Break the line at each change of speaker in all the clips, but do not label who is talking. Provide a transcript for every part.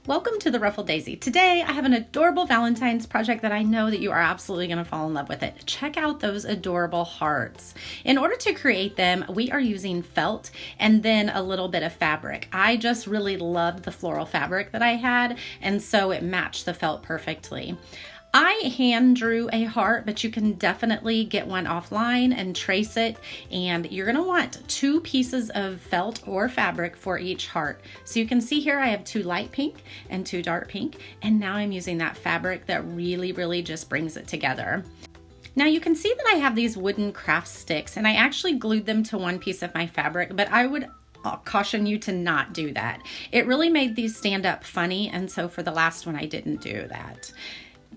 Welcome to the Ruffled Daisy. Today I have an adorable Valentine's project that I know that you are absolutely going to fall in love with it. Check out those adorable hearts. In order to create them, we are using felt and then a little bit of fabric. I just really loved the floral fabric that I had, and so it matched the felt perfectly. I hand drew a heart, but you can definitely get one offline and trace it. And you're going to want 2 pieces of felt or fabric for each heart. So you can see here I have 2 light pink and 2 dark pink. And now I'm using that fabric that really just brings it together. Now you can see that I have these wooden craft sticks, and I actually glued them to one piece of my fabric, but I'll caution you to not do that. It really made these stand up funny, and so for the last one I didn't do that.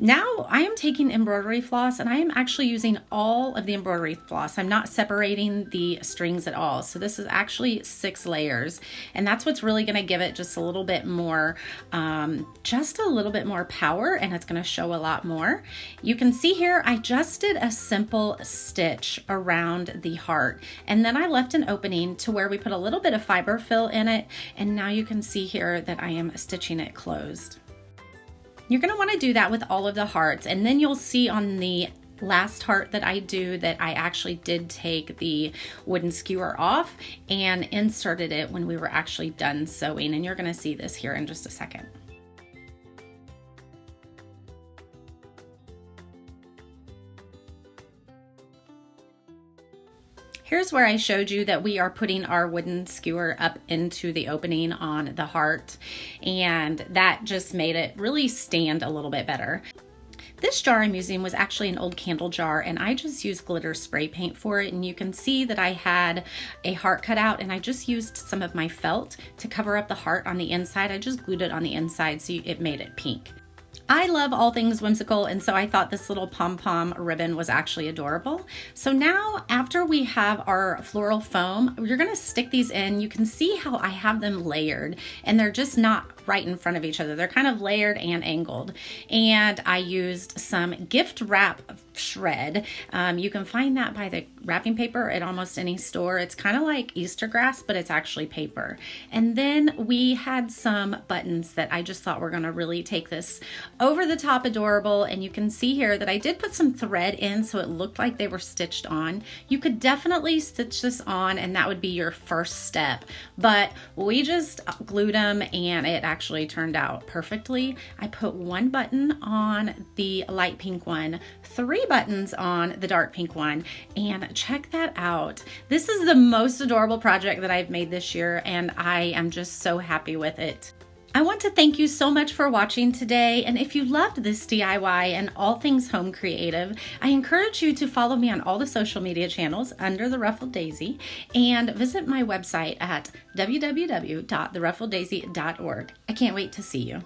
Now I am taking embroidery floss, and I am actually using all of the embroidery floss. I'm not separating the strings at all. So this is actually 6 layers, and that's what's really going to give it just a little bit more power, and it's going to show a lot more. You can see here I just did a simple stitch around the heart, and then I left an opening to where we put a little bit of fiber fill in it, and now you can see here that I am stitching it closed. You're going to want to do that with all of the hearts, and then you'll see on the last heart that I do that I actually did take the wooden skewer off and inserted it when we were actually done sewing, and you're going to see this here in just a second. Here's where I showed you that we are putting our wooden skewer up into the opening on the heart, and that just made it really stand a little bit better. This jar I'm using was actually an old candle jar, and I just used glitter spray paint for it, and you can see that I had a heart cut out, and I just used some of my felt to cover up the heart on the inside. I just glued it on the inside so it made it pink. I love all things whimsical, and so I thought this little pom-pom ribbon was actually adorable. So now, after we have our floral foam, you're going to stick these in. You can see how I have them layered, and they're just not right in front of each other. They're kind of layered and angled. And I used some gift wrap shred. You can find that by the wrapping paper at almost any store. It's kind of like Easter grass, but it's actually paper. And then we had some buttons that I just thought were going to really take this over the top adorable. And you can see here that I did put some thread in so it looked like they were stitched on. You could definitely stitch this on, and that would be your first step, but we just glued them and it actually turned out perfectly. I put 1 button on the light pink one, 3 buttons on the dark pink one, and check that out. This is the most adorable project that I've made this year, and I am just so happy with it. I want to thank you so much for watching today, and if you loved this DIY and all things home creative, I encourage you to follow me on all the social media channels under The Ruffled Daisy, and visit my website at www.theruffleddaisy.org. I can't wait to see you.